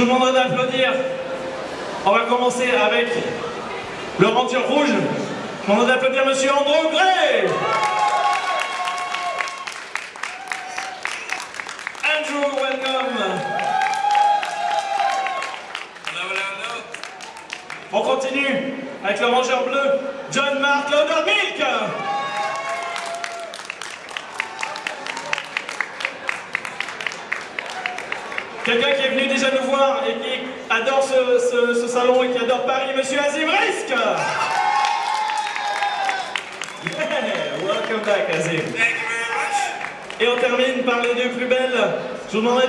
Je vous demanderai d'applaudir. On va commencer avec le Ranger rouge. Je vous demanderai d'applaudir Monsieur Andrew Gray. Andrew, welcome. Hello, hello, hello. On continue avec le Ranger bleu, John Mark Laudermilk. Quelqu'un qui est venu déjà nous voir et qui adore ce salon et qui adore Paris, Monsieur Azim Risk. Yeah, welcome back Azim. Thank you very much. Et on termine par les deux plus belles. Je vous demanderai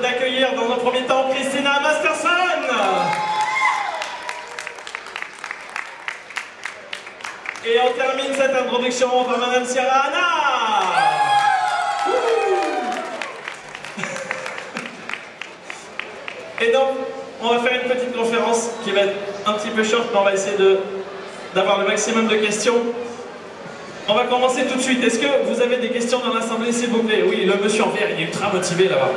d'accueillir dans un premier temps Christina Masterson. Et on termine cette introduction par Madame Sierra Anna. Et donc, on va faire une petite conférence qui va être un petit peu short, mais on va essayer d'avoir le maximum de questions. On va commencer tout de suite. Est-ce que vous avez des questions dans l'assemblée, s'il vous plaît? Oui, le monsieur en vert, il est ultra motivé là-bas.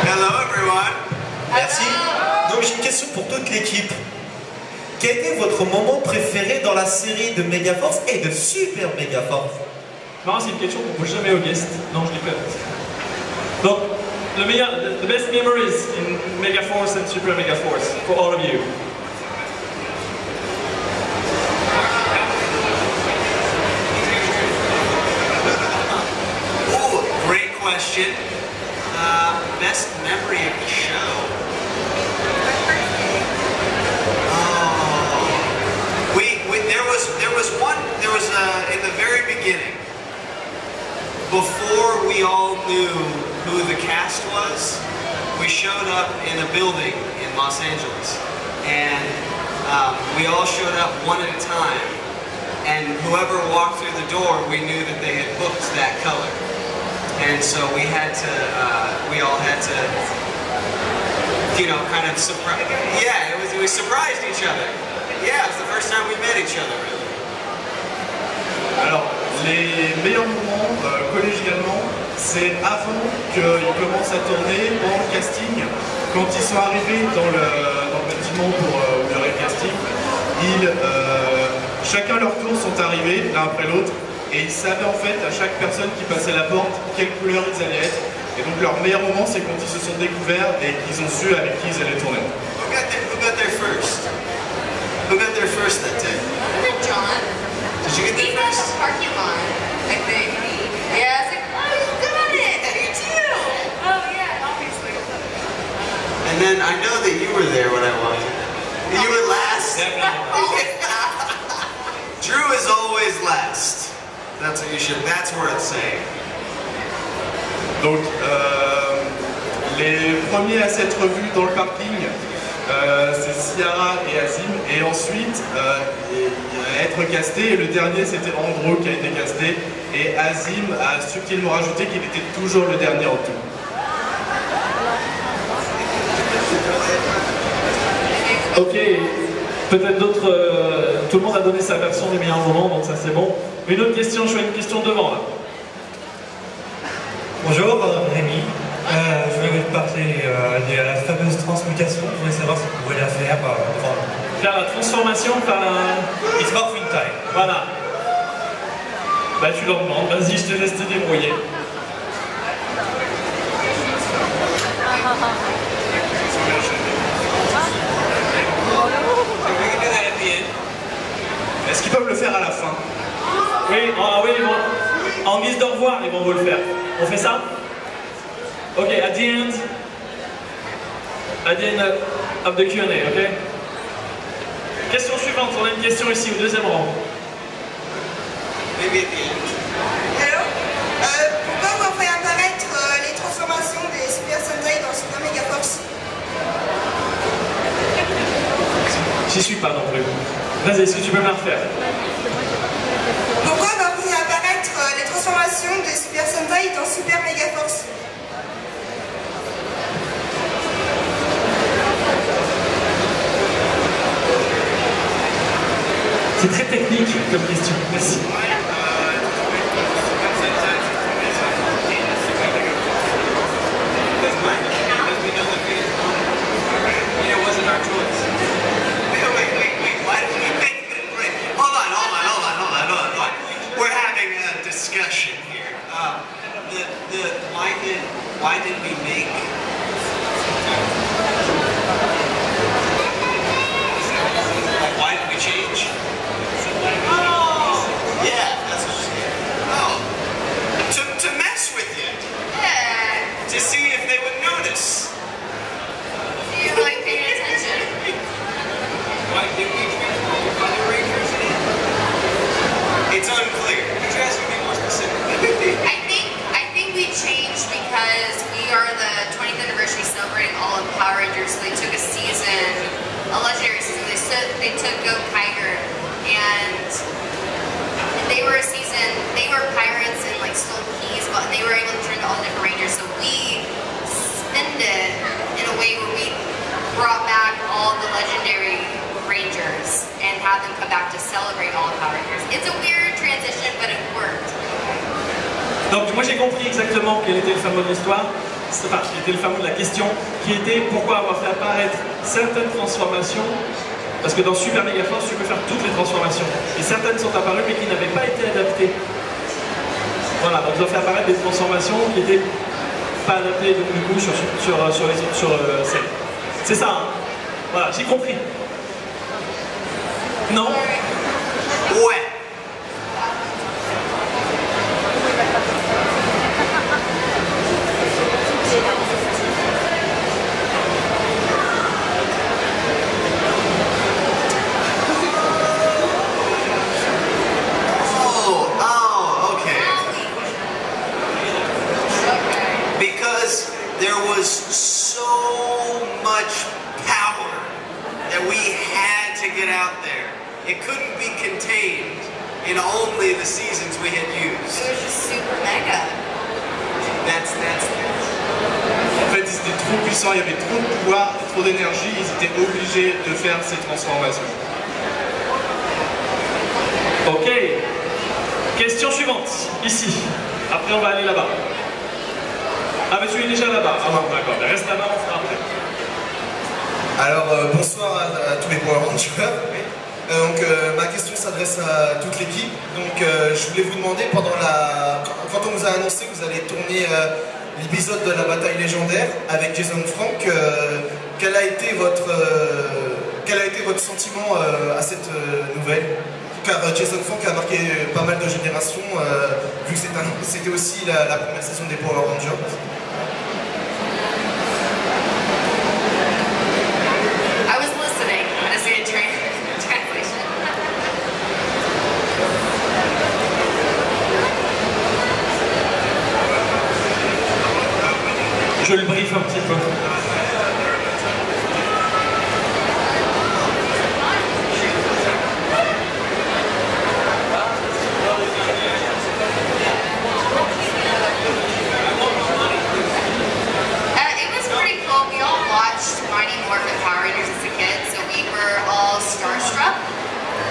Hello, everyone. Merci. Donc j'ai une question pour toute l'équipe. Quel était votre moment préféré dans la série de Megaforce et de Super Megaforce? Non, c'est une question qu'on pose jamais aux guests. Non, je l'ai pas. Donc, le meilleur, the best memories in Megaforce and Super Megaforce for all of you. Oh, great question. Best memory of the show. There was in the very beginning, before we all knew who the cast was, we showed up in a building in Los Angeles, and we all showed up one at a time, and whoever walked through the door, we knew that they had booked that color, and so we had to, we all had to, you know, kind of surprise. Yeah, we surprised each other. Yeah, it was the first time we met each other, really. Alors, les meilleurs moments, collégialement, c'est avant qu'ils commencent à tourner, pendant le casting. Quand ils sont arrivés dans le bâtiment pour le casting, chacun leur tour sont arrivés l'un après l'autre et ils savaient en fait à chaque personne qui passait la porte quelle couleur ils allaient être. Et donc leur meilleur moment, c'est quand ils se sont découverts et qu'ils ont su avec qui ils allaient tourner. Who got there first? Who got there first that day? I think John. Did you get there He got first? the parking lot, I think. Yeah, I was like, oh, you're good at it. Me too. Oh, yeah, obviously. And then I know that you were there when I walked in. You were last. Drew is always last. That's what you should. That's worth saying. Donc, les premiers à s'être vus dans le parking, c'est Ciara et Azim, et ensuite être casté, et le dernier c'était Andrew qui a été casté, et Azim a subtilement rajouté qu'il était toujours le dernier en tout. Ok, peut-être d'autres... tout le monde a donné sa version des meilleurs moments, donc ça c'est bon. Une autre question, je fais une question devant là. Bonjour, Rémi. Je voulais vous parler de la fameuse transmutation. Je voulais savoir si vous pouvez la faire devant nous. Faire la transformation par un... It's morphing time. Voilà. Bah tu leur demandes, vas-y, je te laisse te débrouiller. Est-ce qu'ils peuvent le faire à la fin? Oui, oui, bon. En guise de revoir, ils vont vous le faire. On fait ça? Ok, at the end of the Q&A, ok? Question suivante, on a une question ici au deuxième rang. Maybe at the end. Hello. Pourquoi vous faites apparaître les transformations des Super Sentai dans Super Megaforce? J'y suis pas non plus. Vas-y, est-ce que tu peux me la refaire? Pourquoi vous faites apparaître les transformations des Super Sentai dans Super Megaforce? C'est très technique comme question, merci. took Go Tiger, and they were pirates and like stole keys, but they were able to turn to all the different rangers. So we spinned it in a way where we brought back all the legendary rangers and had them come back to celebrate all the Power Rangers. It's a weird transition, but it worked. Donc moi j'ai compris exactement quel était le fameux de l'histoire, enfin quel était le fameux de la question, qui était pourquoi avoir fait apparaître certaines transformations, parce que dans Super Mega Force tu peux faire toutes les transformations, et certaines sont apparues mais qui n'avaient pas été adaptées. Voilà, donc ils ont fait apparaître des transformations qui n'étaient pas adaptées du coup sur scène. C'est ça, hein. Voilà, j'ai compris. Non? Ouais. There was so much power that we had to get out there. It couldn't be contained in only the seasons we had used. It was just super mega. That's. En fait, ils étaient trop puissants, il y avait trop de pouvoir, trop d'énergie, ils étaient obligés de faire ces transformations. Ok. Question suivante, ici. Après, on va aller là-bas. Ah, mais tu es déjà là-bas. Ah bon, d'accord. Reste là-bas, on fera après. Alors, bonsoir à tous les Power Rangers. Ma question s'adresse à toute l'équipe. Donc, je voulais vous demander, quand on vous a annoncé que vous allez tourner l'épisode de la bataille légendaire avec Jason Frank, quel a été votre sentiment à cette nouvelle? Car Jason Frank a marqué pas mal de générations, vu que c'était aussi la première saison des Power Rangers. I was listening. I'm going to see a translation. Je le briefe un petit peu. Mighty Morphin Power Rangers as a kid, so we were all starstruck.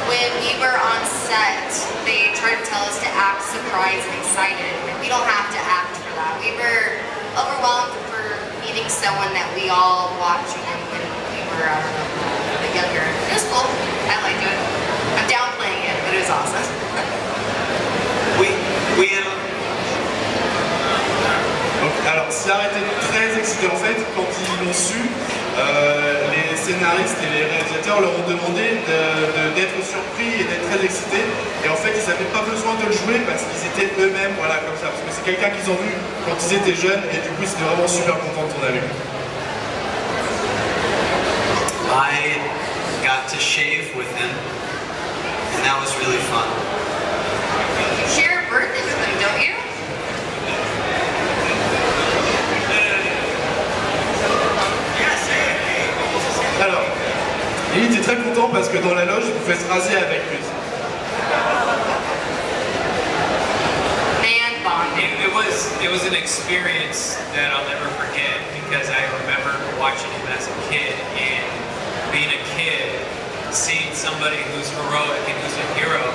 When we were on set, they tried to tell us to act surprised and excited. We don't have to act for that. We were overwhelmed for meeting someone that we all watched when we were a bit younger. It was cool. I liked it. I'm downplaying it, but it was awesome. Alors, Ciara était très excité en fait quand ils l'ont su. Les scénaristes et les réalisateurs leur ont demandé d'être surpris et d'être très excités. Et en fait, ils n'avaient pas besoin de le jouer parce qu'ils étaient eux-mêmes, voilà, comme ça. Parce que c'est quelqu'un qu'ils ont vu quand ils étaient jeunes et du coup, ils étaient vraiment super contents de tourner avec lui. I got to shave with him, and that was really fun. You share a birthday with them, don't you? Alors, il était très content parce que dans la loge, il pouvait se raser avec lui. Man bonding. It was an experience that I'll never forget because I remember watching him as a kid and being a kid, seeing somebody who's heroic and who's a hero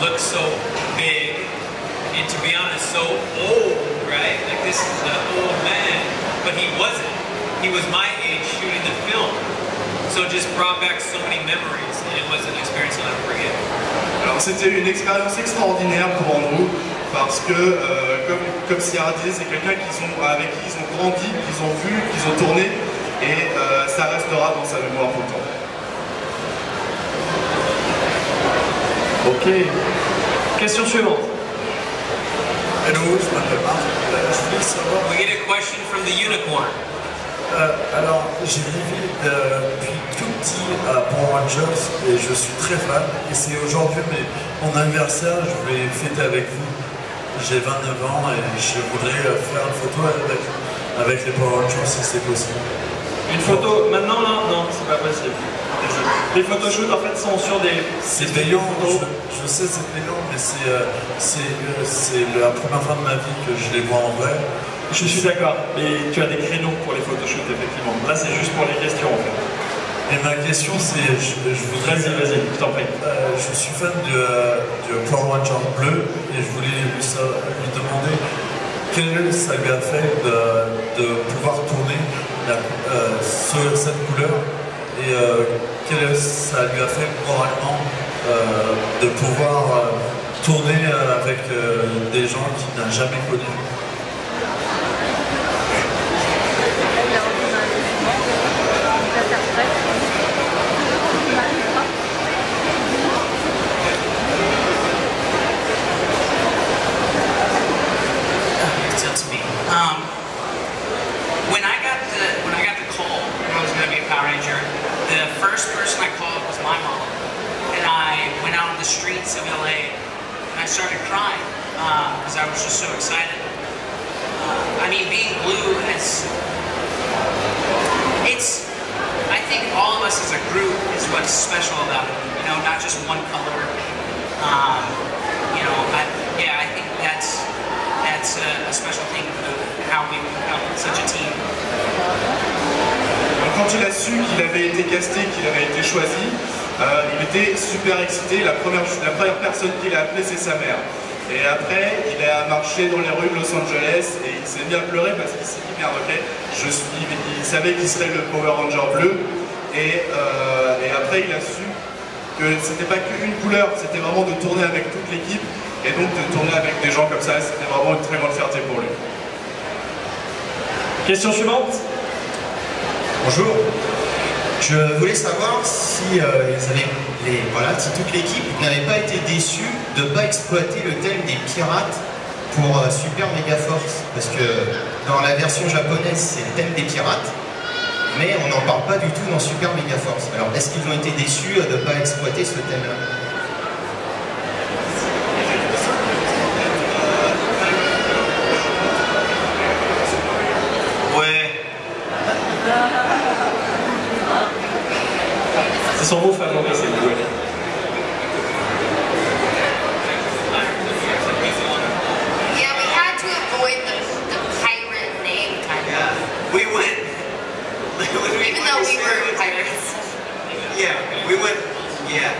look so big and to be honest, so old, right? Like this is an old man, but he wasn't. He was my age shooting the film. So it just brought back so many memories, and it was an experience I'll never forget. Alors c'était une expérience extraordinaire pour Andrew, parce que, comme Ciara disait, c'est quelqu'un avec qui ils ont grandi, qu'ils ont vu, qu'ils ont tourné, et ça restera dans sa mémoire tout le temps. Ok. Question suivante. Hello, je m'appelle Marc. Je voulais savoir... We get a question from the unicorn. Alors, j'ai vécu depuis tout petit à Power Rangers et je suis très fan. Et c'est aujourd'hui mon anniversaire, je vais fêter avec vous. J'ai 29 ans et je voudrais faire une photo avec les Power Rangers si c'est possible. Une photo maintenant là? Non, c'est pas possible. Les photoshoots en fait sont sur des... C'est payant, je sais c'est payant, mais c'est la première fois de ma vie que je les vois en vrai. Je suis d'accord, mais tu as des créneaux pour les photoshoots effectivement. Là c'est juste pour les questions en fait. Et ma question c'est, je voudrais... Vas-y, je t'en prie. Je suis fan du Power Ranger bleu et je voulais lui demander quel ça lui a fait de pouvoir tourner cette couleur et quel ça lui a fait moralement de pouvoir tourner avec des gens qu'il n'a jamais connus. Streets of LA, and I started crying because I was just so excited. I mean, being blue I think all of us as a group is what's special about it. You know, not just one color. You know, I think that's a special thing of how we become such a team. Quand il a su qu'il avait été casté, qu'il avait été choisi, il était super excité. La première personne qu'il a appelée, c'est sa mère. Et après, il a marché dans les rues de Los Angeles et il s'est mis à pleurer parce qu'il s'est dit merde, ok, il savait qu'il serait le Power Ranger bleu. Et après, il a su que c'était pas qu'une couleur, c'était vraiment de tourner avec toute l'équipe et donc de tourner avec des gens comme ça. C'était vraiment une très grande fierté pour lui. Question suivante. Bonjour. Je voulais savoir si, si toute l'équipe n'avait pas été déçue de ne pas exploiter le thème des pirates pour Super Mega Force. Parce que dans la version japonaise, c'est le thème des pirates, mais on n'en parle pas du tout dans Super Mega Force. Alors, est-ce qu'ils ont été déçus de ne pas exploiter ce thème-là ? C'est son mot favori, c'est le duel. Yeah, we had to avoid the pirate name kind of. Yeah, we went. Even though we were pirates. Yeah, we went. Yeah.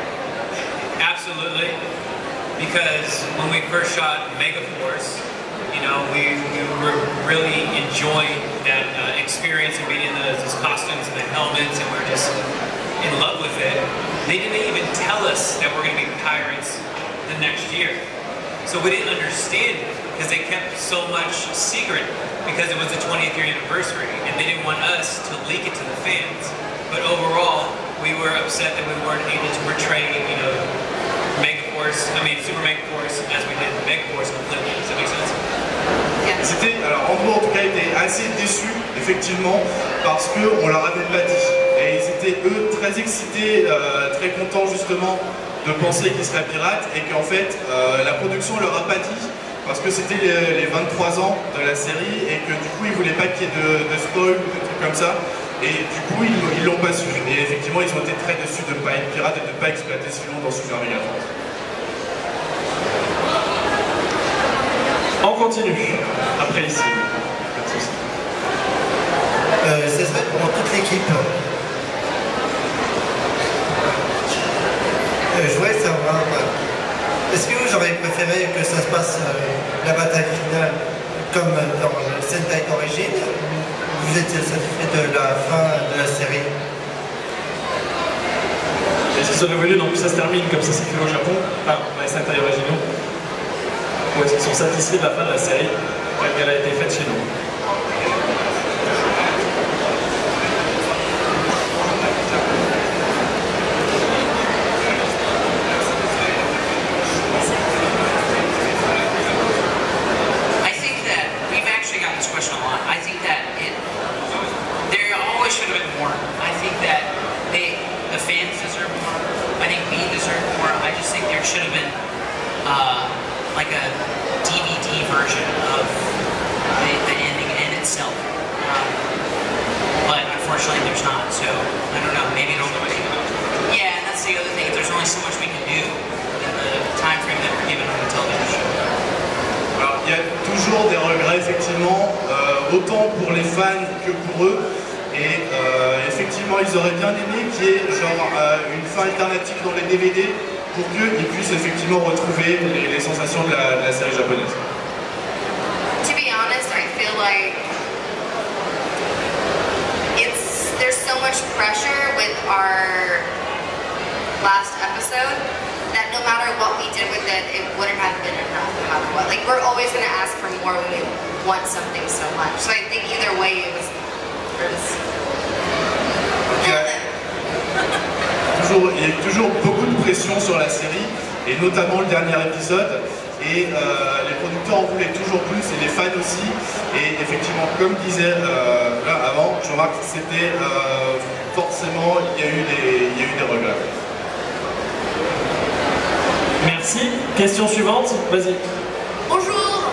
Absolutely. Because when we first shot Megaforce, you know, we were really enjoying that experience of being in those costumes and the helmets, and we're just in love with it. They didn't even tell us that we're going to be pirates the next year. So we didn't understand it because they kept so much secret because it was the 20th year anniversary and they didn't want us to leak it to the fans. But overall, we were upset that we weren't able to portray, you know, Super Megaforce as we did Megaforce completely. Does that make sense? Alors Andrew en tout cas était assez déçu effectivement parce qu'on leur avait pas dit et ils étaient eux très excités, très contents justement de penser qu'ils seraient pirates et qu'en fait la production leur a pas dit parce que c'était les 23 ans de la série et que du coup ils voulaient pas qu'il y ait de spoil ou de trucs comme ça et du coup ils l'ont pas su et effectivement ils ont été très déçus de ne pas être pirates et de ne pas exploiter ce film dans Super Mega Force. On continue, après ici. Ce serait pour toute l'équipe. Je voudrais savoir, est-ce que vous auriez préféré que ça se passe la bataille finale comme dans le Sentai d'origine ou vous étiez satisfait de la fin de la série? Est-ce qu'ils auraient voulu donc que ça se termine comme ça s'est fait au Japon, enfin dans les Sentai originaux? Ou est-ce qu'ils sont satisfaits de la fin de la série telle qu'elle a été faite chez nous? I think that we've actually gotten this question a lot. I think that there always should have been more. I think that the fans deserve more. I think we deserve more. I just think there should have been like a DVD version of the ending in itself. But unfortunately there's not, so I don't know, maybe it'll... Yeah, autant pour les fans que pour eux. Et effectivement, ils auraient bien aimé qu'il y ait genre une fin alternative dans les DVD pour qu'ils puissent effectivement retrouver les sensations de la série japonaise. To be honest, I feel like there's so much pressure with our last episode that no matter what we did with it, it wouldn't have been enough no matter what. Like, we're always going to ask for more when we want something so much. So I think either way it was... Il y a toujours beaucoup de pression sur la série, et notamment le dernier épisode. Et les producteurs en voulaient toujours plus, et les fans aussi. Et effectivement, comme disait là avant, je remarque que c'était forcément, il y a eu des regrets. Merci. Question suivante, vas-y. Bonjour.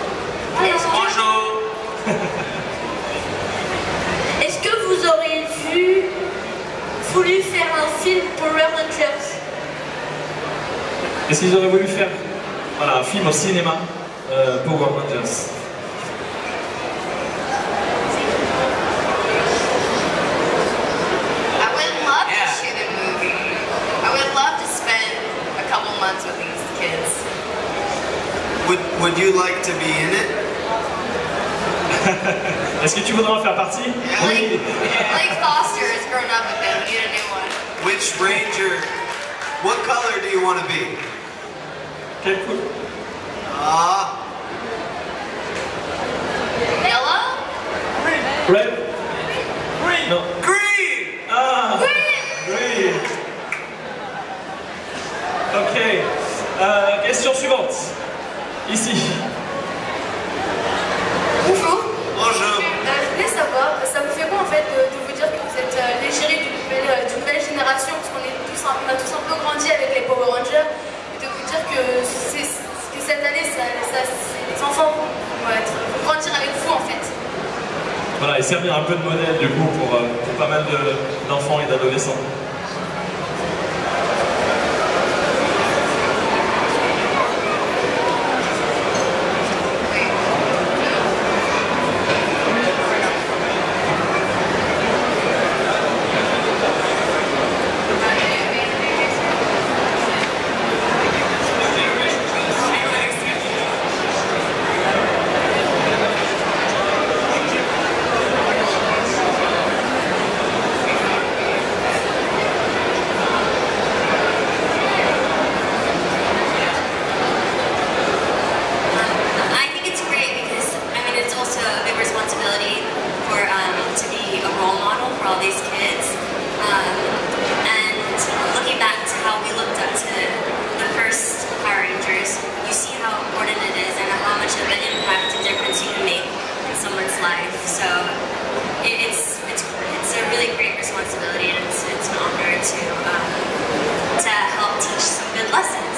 Bonjour. Est-ce que vous auriez voulu faire un film Power Rangers? Est-ce qu'ils auraient voulu faire un film au cinéma, Power Rangers? I would love to shoot a movie. I would love to spend a couple months with these kids. Would you like to be in it? Est-ce que tu voudrais en faire partie? Oui. Blake Foster has grown up with them. We need a new one. Which Ranger, what color do you want to be? Quel cool. Yellow? Red? Green. No. Green! Ah! Green! Green. Ok. Question suivante. Ici. Bonjour. Bonjour. Je voulais savoir, ça vous fait quoi en fait de vous dire que vous êtes l'égérie d'une nouvelle génération, parce qu'on a tous un peu grandi avec les Power Rangers, et de vous dire que cette année, les enfants vont grandir avec vous en fait. Voilà, et servir un peu de modèle du coup pour pas mal d'enfants et d'adolescents. I think it's great because, I mean, it's also a big responsibility for to be a role model for all these kids. And looking back to how we looked up to the first Power Rangers, you see how important it is and how much of an impact and difference you can make in someone's life. So it's a really great responsibility, and it's an honor to help teach some good lessons.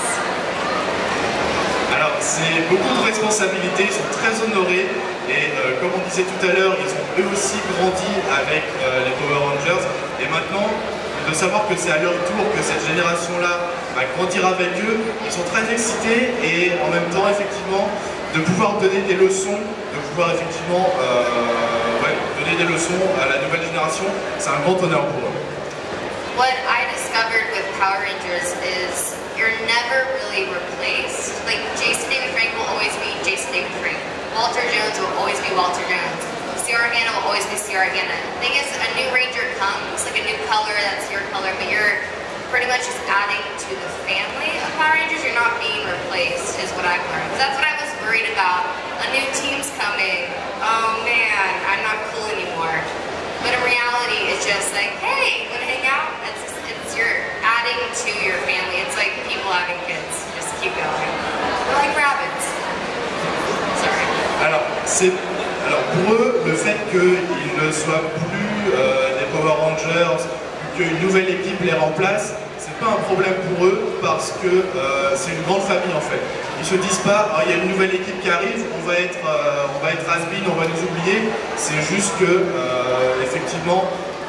Alors, c'est beaucoup de responsabilités, ils sont très honorés, et comme on disait tout à l'heure, ils ont eux aussi grandi avec les Power Rangers, et maintenant, de savoir que c'est à leur tour que cette génération-là va grandir avec eux, ils sont très excités, et en même temps, effectivement, de pouvoir donner des leçons, de pouvoir effectivement donner des leçons à la nouvelle génération, c'est un grand honneur pour eux. What I discovered with Power Rangers is you're never really replaced. Like, Jason David Frank will always be Jason David Frank. Walter Jones will always be Walter Jones. Ciara Hanna will always be Ciara Hanna. The thing is, a new Ranger comes, like a new color, that's your color, but you're pretty much just adding to the family of Power Rangers. You're not being replaced, is what I've learned. That's what I was worried about. A new team's coming. Oh man, I'm not cool anymore. But in reality, it's just like, hey, you want to hang out? You're adding to your family. It's like people having kids. Just keep going. We're like rabbits. Sorry. Alors pour eux, le fait qu'ils ne soient plus des Power Rangers, qu'une nouvelle équipe les remplace, c'est pas un problème pour eux parce que c'est une grande famille en fait. Ils se disent pas, il y a une nouvelle équipe qui arrive, on va être has-been, on va nous oublier. C'est juste que effectivement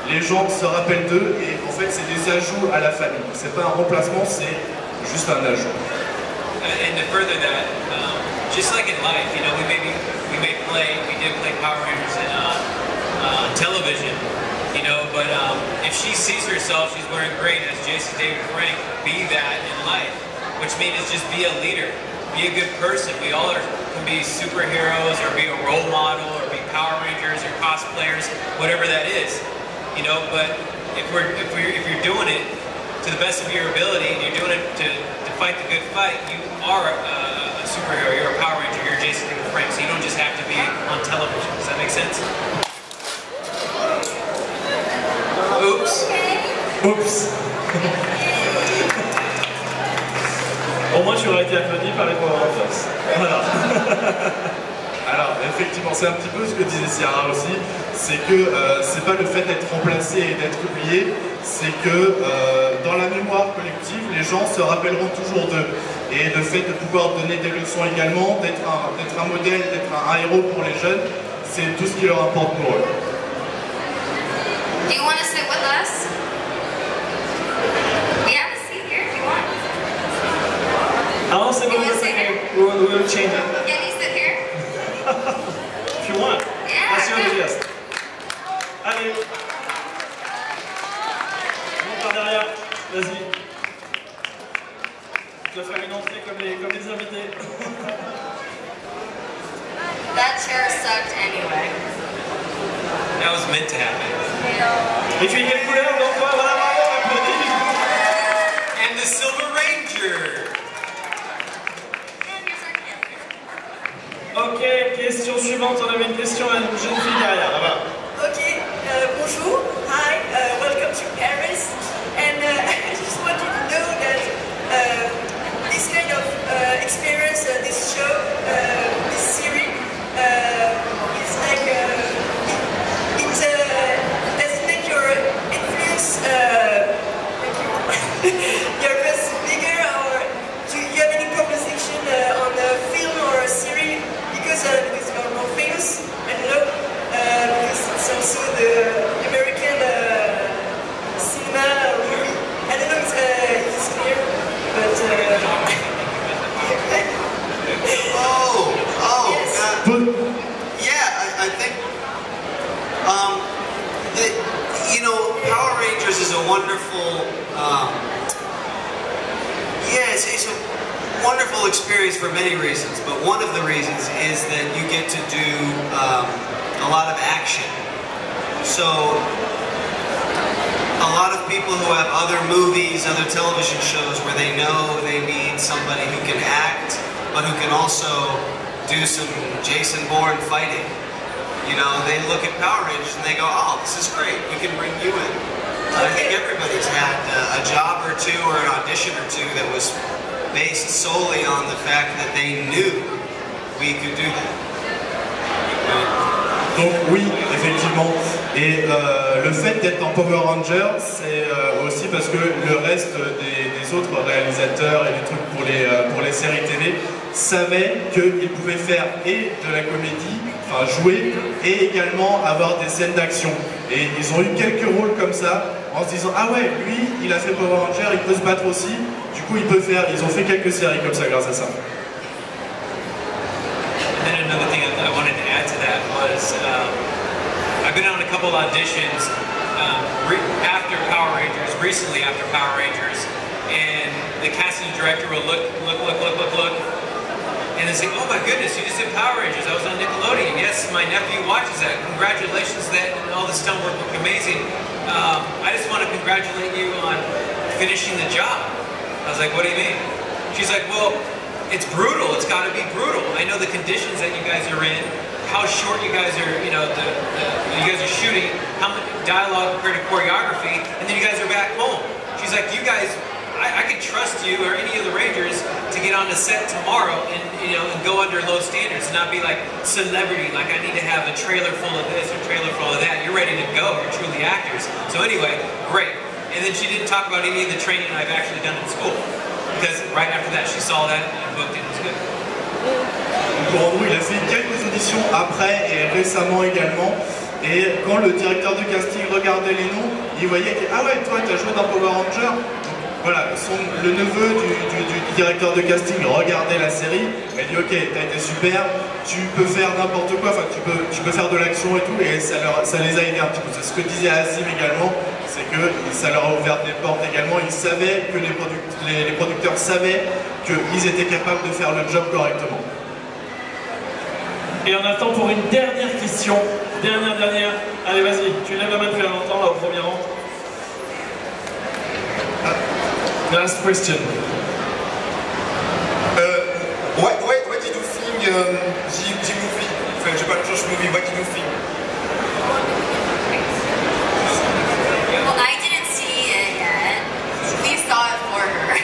les gens se rappellent d'eux et en fait c'est des ajouts à la famille. C'est pas un remplacement, c'est juste un ajout. And to further that, just like in life, you know, we did play Power Rangers on television, you know, but if she sees herself, she's wearing green as Jason David Frank, be that in life, which means just be a leader, be a good person. We all can be superheroes or be a role model or be Power Rangers or cosplayers, whatever that is, you know, but if you're doing it to the best of your ability and you're doing it to fight the good fight, you are a superhero, you're a Power Ranger, you're Jason David Frank, so you don't just have to be on television. Does that make sense? Oops. Oups. Au moins, tu aurais été applaudi par les Power Rangers. Voilà. Alors, effectivement, c'est un petit peu ce que disait Ciara aussi, c'est que c'est pas le fait d'être remplacé et d'être oublié, c'est que dans la mémoire collective, les gens se rappelleront toujours d'eux. Et le fait de pouvoir donner des leçons également, d'être un modèle, d'être un héros pour les jeunes, c'est tout ce qui leur importe pour eux. Do you want to sit with us? We have a seat here if you want. Ah non, c'est bon, we will change it. Can you sit here? If you want. Yeah. Assure le geste. Allez. Monte par derrière. Vas-y. Je vais faire une entrée comme les invités. That chair sucked anyway. That was meant to happen. Et puis quelle couleur donc toi, voilà Mario, applaudis. And the Silver Ranger. Ok, question suivante, on avait une question à une jeune fille derrière, là-bas. Okay, bonjour, hi, welcome to Paris, and I just wanted to know that this kind of experience, this show, this series, is like, does it make your influence, your best bigger, or do you have any proposition on a film or a series? Because you're more famous, I don't know, because it's also the American cinema movie. I don't know if it's clear, but... Yes. Yeah, I think, you know, Power Rangers is a wonderful, it's a wonderful experience for many reasons, but one of the reasons is that you get to do a lot of action. So a lot of people who have other movies, other television shows where they know they need somebody who can act, but who can also do some Jason Bourne fighting. You know, they look at Power Rangers and they go, oh, this is great, we can bring you in. I think everybody's had a job or two or an audition or two that was based solely on the fact that they knew we could do that. Donc oui, effectivement. Et le fait d'être en Power Ranger, c'est aussi parce que le reste des autres réalisateurs et des trucs pour les séries télé savaient qu'ils pouvaient faire et de la comédie, enfin jouer, et également avoir des scènes d'action. Et ils ont eu quelques rôles comme ça, en se disant, ah ouais, lui, il a fait Power Ranger, il peut se battre aussi, du coup ils ont fait quelques séries comme ça grâce à ça. And then another thing I wanted to add to that was I've been on a couple auditions after Power Rangers, recently after Power Rangers, and the casting director will look, and they say, oh my goodness, you just did Power Rangers, I was on Nickelodeon. Yes, my nephew watches that. Congratulations, that and all the stunt work looked amazing. I just want to congratulate you on finishing the job. I was like, what do you mean? She's like, well, it's brutal, it's got to be brutal. I know the conditions that you guys are in, how short you guys are, you know, you guys are shooting, how much dialogue compared to choreography, and then you guys are back home. She's like, you guys, I could trust you or any of the Rangers to get on the set tomorrow and, you know, and go under low standards and not be like celebrity, like I need to have a trailer full of this or trailer full of that. You're ready to go, you're truly actors. So anyway, great. And then she didn't talk about any of the training I've actually done in school. Because right after that, she saw that and booked it. It was good. Pour nous, il a fait quelques auditions après et récemment également. Et quand le directeur de casting regardait les noms, il voyait que, ah ouais, toi, tu as joué dans Power Ranger. voilà, le neveu du directeur de casting regardait la série, il dit ok, t'as été super, tu peux faire n'importe quoi, enfin tu peux faire de l'action et tout, et ça les a aidés un petit peu. C'est ce que disait Azim également, c'est que ça leur a ouvert des portes également. Ils savaient que les producteurs savaient qu'ils étaient capables de faire le job correctement. Et on attend pour une dernière question. Dernière. Allez, vas-y, tu lèves la main depuis longtemps, là, au premier rang. Last question. What did you think the movie? Enfin, j'ai pas le French movie. What did you think? Well, I didn't see it yet. We saw it for her.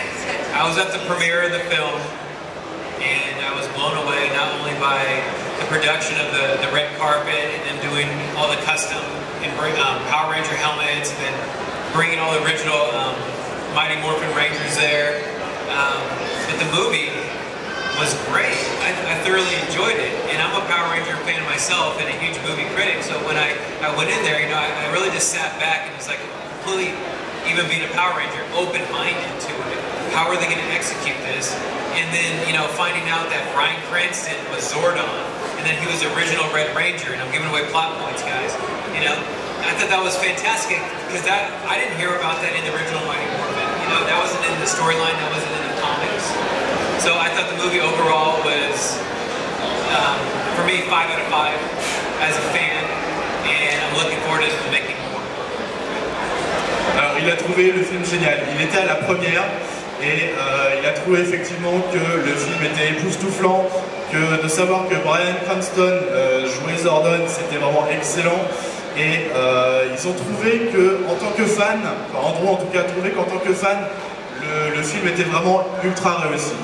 I was at the premiere of the film, and I was blown away not only by the production of the red carpet and then doing all the custom and Power Ranger helmets and then bringing all the original Mighty Morphin Rangers there. But the movie was great. I thoroughly enjoyed it, and I'm a Power Ranger fan myself and a huge movie critic. So when I went in there, I really just sat back and was like completely, even being a Power Ranger, open-minded to it. How are they going to execute this? And then finding out that Bryan Cranston was Zordon, and then he was the original Red Ranger, and I'm giving away plot points, guys. I thought that was fantastic because I didn't hear about that in the original Mighty Morphin. That wasn't in the storyline, that wasn't in the comics. So I thought the movie overall was, for me, 5 out of 5 as a fan, and I'm looking forward to making more. Alors il a trouvé le film génial. Il était à la première et il a trouvé effectivement que le film était époustouflant, que de savoir que Bryan Cranston jouait Zordon, c'était vraiment excellent. Et ils ont trouvé qu'en tant que fan, enfin Andrew en tout cas a trouvé qu'en tant que fan, le film était vraiment ultra réussi.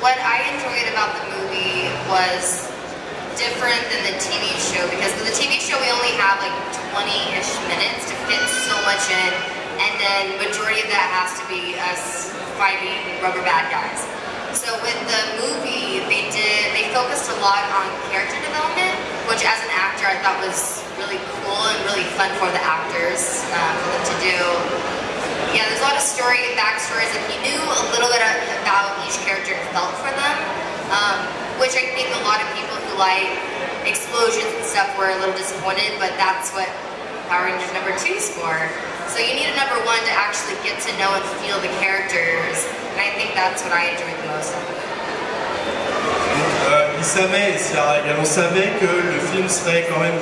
What I enjoyed about the movie was different than the TV show, because with the TV show we only have like 20-ish minutes to fit so much in, and then majority of that has to be us fighting rubber bad guys. So with the movie, they focused a lot on character development, which as an actor I thought was really cool and really fun for the actors for them to do. Yeah, there's a lot of backstories, and he knew a little bit about each character and felt for them, which I think a lot of people who like explosions and stuff were a little disappointed, but that's what Power Rangers number 2 scored. So you need a number 1 to actually get to know and feel the characters, and I think that's what I enjoyed the most of it. Il savait, et Ciara également savait, que le film serait quand même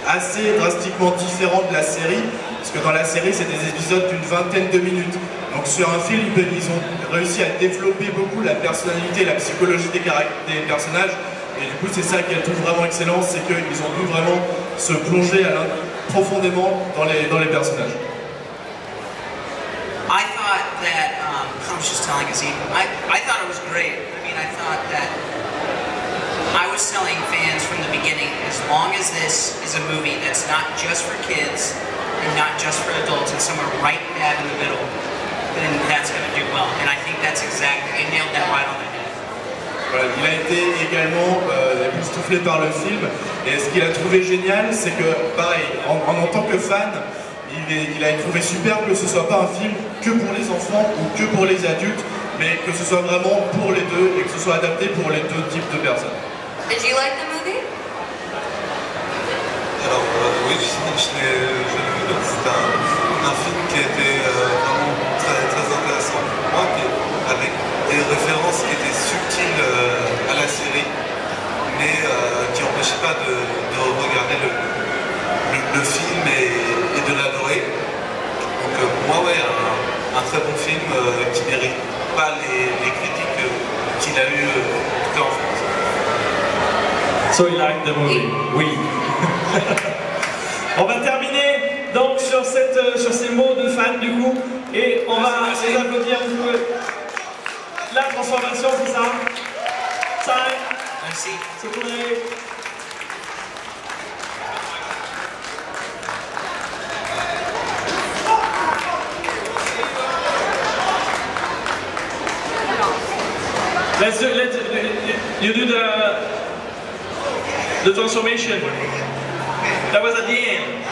assez drastiquement différent de la série, parce que dans la série c'est des épisodes d'une vingtaine de minutes. Donc sur un film, ils ont réussi à développer beaucoup la personnalité, la psychologie des personnages, et du coup c'est ça qu'elle trouve vraiment excellent, c'est qu'ils ont pu vraiment se plonger profondément dans les personnages. I thought that, I was just telling Azim, I thought it was great. I mean, I thought that, I was telling fans from the beginning, as long as this is a movie that's not just for kids and not just for adults and somewhere right dab in the middle, then that's going to do well. And I think that's exactly, they nailed that right on the head. Voilà, il a été également époustouflé par le film, et ce qu'il a trouvé génial, c'est que, pareil, en tant que fan, il a trouvé super que ce soit pas un film que pour les enfants ou que pour les adultes, mais que ce soit vraiment pour les deux et que ce soit adapté pour les deux types de personnes. Did you like the movie? Alors oui, je l'ai vu, donc c'est un film qui a été vraiment très, très intéressant pour moi, avec des références qui étaient subtiles à la série, mais qui n'empêchaient pas de regarder le film et de l'adorer. Donc pour moi, ouais, un très bon film qui ne mérite pas les critiques qu'il a eues en tout cas en France. So you like the movie? Oui. On va terminer donc sur ces mots de fans du coup, et on va les applaudir un peu. La transformation, c'est ça? Time. Merci. S'il vous plaît. You do the transformation. That was at the end.